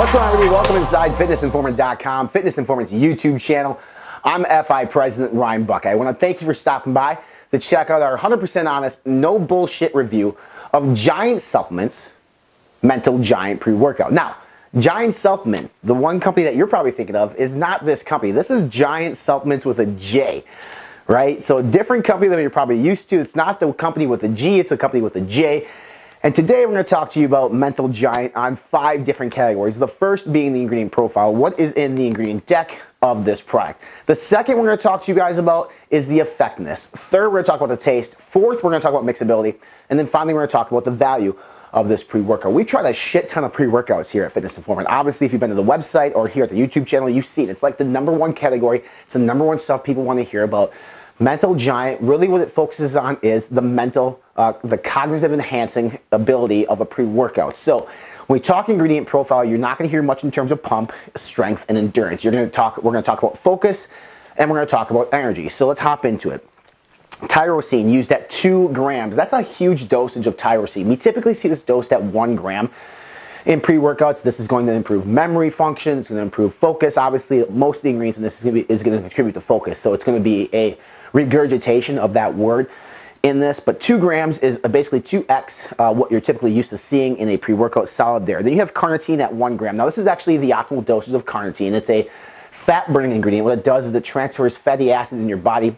What's going on, everybody? Welcome inside fitnessinformant.com, Fitness Informant's YouTube channel. I'm FI President Ryan Buck. I want to thank you for stopping by to check out our 100% honest, no bullshit review of Jiant Supplements Mental Jiant pre-workout. Now, Jiant Supplement, the one company that you're probably thinking of, is not this company. This is Jiant Supplements with a J, right? So a different company than you're probably used to. It's not the company with a G, it's a company with a J. And today we're going to talk to you about Mental Jiant on 5 different categories. The first being the ingredient profile. What is in the ingredient deck of this product? The second we're going to talk to you guys about is the effectiveness. Third, we're going to talk about the taste. Fourth, we're going to talk about mixability. And then finally, we're going to talk about the value of this pre-workout. We tried a shit ton of pre-workouts here at Fitness Informant. Obviously, if you've been to the website or here at the YouTube channel, you've seen it. It's like the #1 category. It's the #1 stuff people want to hear about. Mental Jiant, really what it focuses on is the mental, the cognitive enhancing ability of a pre-workout. So when we talk ingredient profile, you're not going to hear much in terms of pump, strength, and endurance. We're going to talk about focus, and we're going to talk about energy. So let's hop into it. Tyrosine used at 2 grams. That's a huge dosage of tyrosine. We typically see this dosed at 1 gram. In pre-workouts, this is going to improve memory function. It's going to improve focus. Obviously, most of the ingredients in this is going to contribute to focus. So it's going to be a regurgitation of that word in this. But 2 grams is basically 2x what you're typically used to seeing in a pre-workout solid there. Then you have carnitine at 1 gram. Now, this is actually the optimal dosage of carnitine. It's a fat-burning ingredient. What it does is it transfers fatty acids in your body.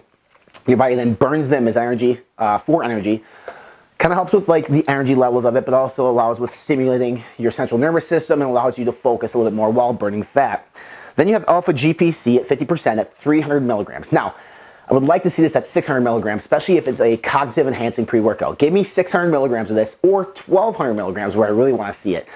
Your body then burns them as energy, for energy. Kind of helps with like the energy levels of it, but also allows with stimulating your central nervous system and allows you to focus a little bit more while burning fat. Then you have alpha GPC at 50% at 300 milligrams. Now, I would like to see this at 600 milligrams, especially if it's a cognitive enhancing pre-workout. Give me 600 milligrams of this or 1200 milligrams where I really want to see it.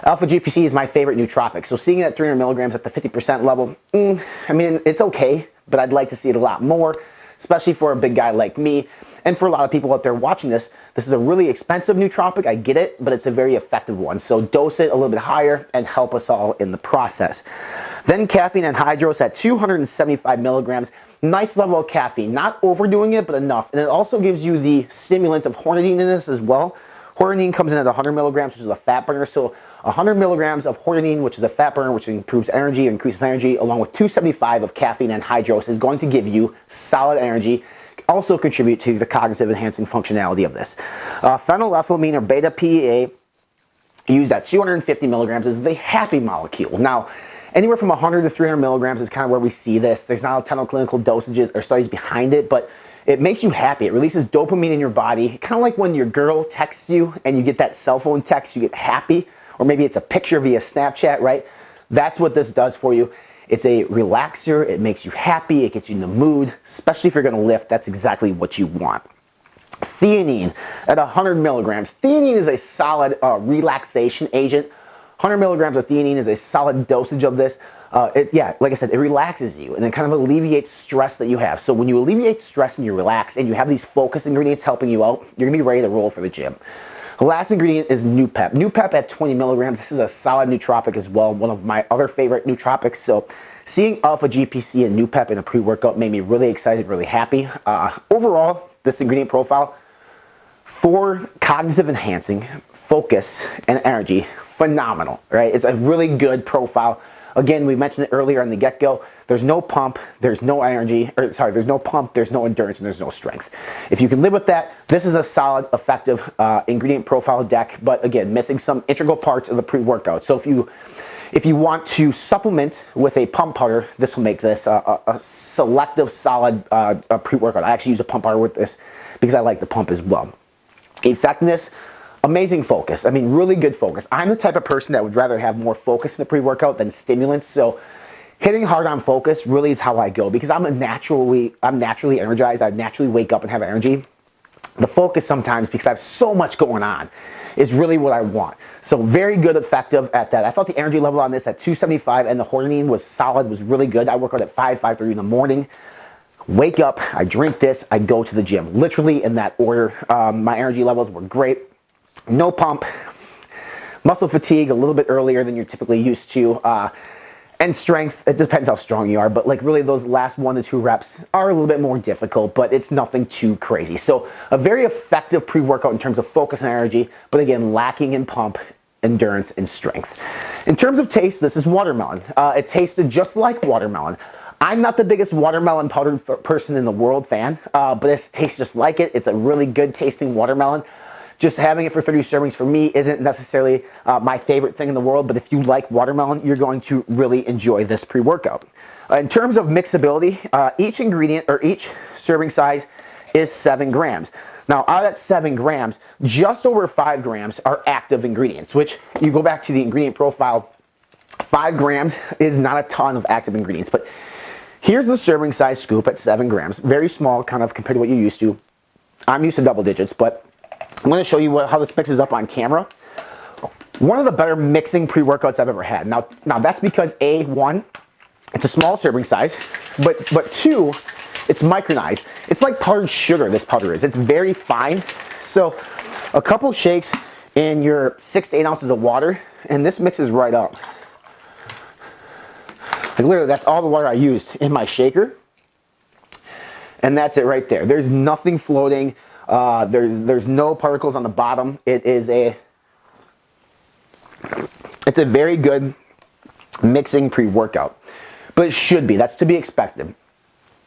Alpha GPC is my favorite nootropic, so seeing it at 300 milligrams at the 50% level, I mean, it's okay, but I'd like to see it a lot more, especially for a big guy like me. And for a lot of people out there watching this, this is a really expensive nootropic, I get it, but it's a very effective one. So dose it a little bit higher and help us all in the process. Then caffeine anhydrous at 275 milligrams. Nice level of caffeine, not overdoing it, but enough. And it also gives you the stimulant of ornithine in this as well. Ornithine comes in at 100 milligrams, which is a fat burner. So 100 milligrams of ornithine, which is a fat burner, which improves energy, increases energy, along with 275 of caffeine anhydrous is going to give you solid energy. Also contribute to the cognitive enhancing functionality of this. Phenylethylamine or beta PEA used at 250 milligrams is the happy molecule. Now, anywhere from 100 to 300 milligrams is kind of where we see this. There's not a ton of clinical dosages or studies behind it, but it makes you happy. It releases dopamine in your body. Kind of like when your girl texts you and you get that cell phone text, you get happy, or maybe it's a picture via Snapchat, right? That's what this does for you. It's a relaxer, it makes you happy, it gets you in the mood, especially if you're gonna lift, that's exactly what you want. Theanine at 100 milligrams. Theanine is a solid relaxation agent. 100 milligrams of theanine is a solid dosage of this. Yeah, like I said, it relaxes you and it kind of alleviates stress that you have. So when you alleviate stress and you relax and you have these focus ingredients helping you out, you're gonna be ready to roll for the gym. The last ingredient is Nupep. Nupep at 20 milligrams. This is a solid nootropic as well, one of my other favorite nootropics. So seeing alpha GPC and Nupep in a pre-workout made me really excited, really happy. Overall, this ingredient profile for cognitive enhancing, focus, and energy, phenomenal, right? It's a really good profile. Again, we mentioned it earlier on the get-go. There's no pump, there's no energy, or sorry, there's no pump, there's no endurance, and there's no strength. If you can live with that, this is a solid, effective ingredient profile deck, but again, missing some integral parts of the pre-workout. So if you want to supplement with a pump powder, this will make this a selective, solid pre-workout. I actually use a pump powder with this because I like the pump as well. Effectiveness, amazing focus. I mean, really good focus. I'm the type of person that would rather have more focus in the pre-workout than stimulants. So hitting hard on focus really is how I go because I'm naturally energized. I naturally wake up and have energy. The focus sometimes, because I have so much going on, is really what I want. So very good, effective at that. I thought the energy level on this at 275 and the ornithine was solid, was really good. I work out at 5:30 in the morning. Wake up, I drink this, I go to the gym. Literally in that order. My energy levels were great. No pump. Muscle fatigue a little bit earlier than you're typically used to. And strength, it depends how strong you are, but like really those last 1 to 2 reps are a little bit more difficult, but it's nothing too crazy. So a very effective pre-workout in terms of focus and energy, but again, lacking in pump endurance, and strength. In terms of taste, this is watermelon. It tasted just like watermelon. I'm not the biggest watermelon powder person in the world fan, but this tastes just like it. It's a really good tasting watermelon. Just having it for 30 servings for me isn't necessarily my favorite thing in the world, but if you like watermelon, you're going to really enjoy this pre-workout. In terms of mixability, each ingredient or each serving size is 7 grams. Now, out of that 7 grams, just over 5 grams are active ingredients, which you go back to the ingredient profile, 5 grams is not a ton of active ingredients, but here's the serving size scoop at 7 grams. Very small, kind of compared to what you're used to. I'm used to double digits, but I'm going to show you how this mixes up on camera. One of the better mixing pre-workouts I've ever had. Now that's because one, it's a small serving size, but two, it's micronized. It's like powdered sugar, this powder is. It's very fine. So a couple shakes in your 6 to 8 ounces of water, and this mixes right up. Like literally, that's all the water I used in my shaker. And that's it right there. There's nothing floating. There's no particles on the bottom. It's a very good mixing pre-workout. But it should be. That's to be expected.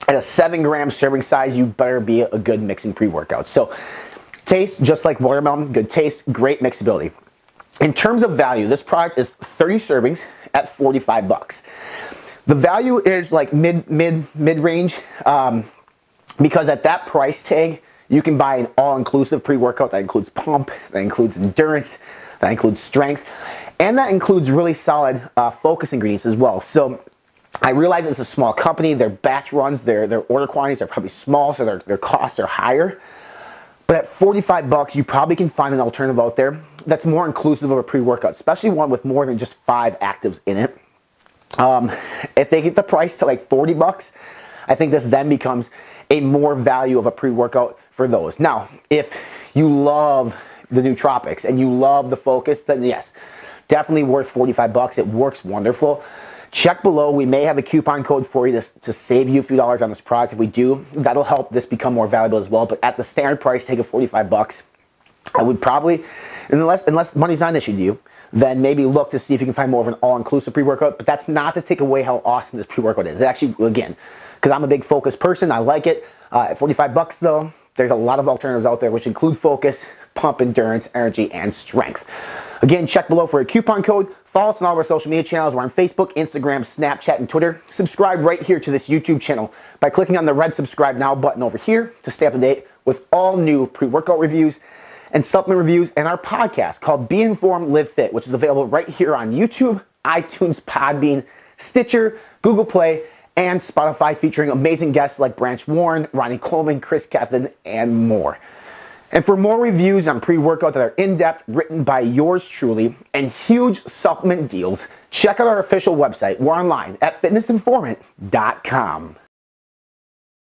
At a 7 gram serving size, you better be a good mixing pre-workout. So taste just like watermelon, good taste, great mixability. In terms of value, this product is 30 servings at $45. The value is like mid-range because at that price tag, you can buy an all-inclusive pre-workout that includes pump, that includes endurance, that includes strength, and that includes really solid focus ingredients as well. So I realize it's a small company, their batch runs, their order quantities are probably small, so their costs are higher. But at $45, you probably can find an alternative out there that's more inclusive of a pre-workout, especially one with more than just 5 actives in it. If they get the price to like $40, I think this then becomes a more value of a pre-workout for those. Now, if you love the nootropics and you love the focus, then yes, definitely worth $45. It works wonderful. Check below. We may have a coupon code for you to save you a few dollars on this product. If we do, that'll help this become more valuable as well. But at the standard price, take a $45. I would probably, unless money's not an issue to you, then maybe look to see if you can find more of an all-inclusive pre-workout. But that's not to take away how awesome this pre-workout is. It actually, again, because I'm a big focus person, I like it. At $45 though, there's a lot of alternatives out there which include focus, pump, endurance, energy, and strength. Again, check below for a coupon code. Follow us on all of our social media channels. We're on Facebook, Instagram, Snapchat, and Twitter. Subscribe right here to this YouTube channel by clicking on the red subscribe now button over here to stay up to date with all new pre-workout reviews and supplement reviews, and our podcast called Be Informed, Live Fit, which is available right here on YouTube, iTunes, Podbean, Stitcher, Google Play, and Spotify, featuring amazing guests like Branch Warren, Ronnie Coleman, Chris Catherine, and more. And for more reviews on pre-workout that are in-depth, written by yours truly, and huge supplement deals, check out our official website. We're online at fitnessinformant.com.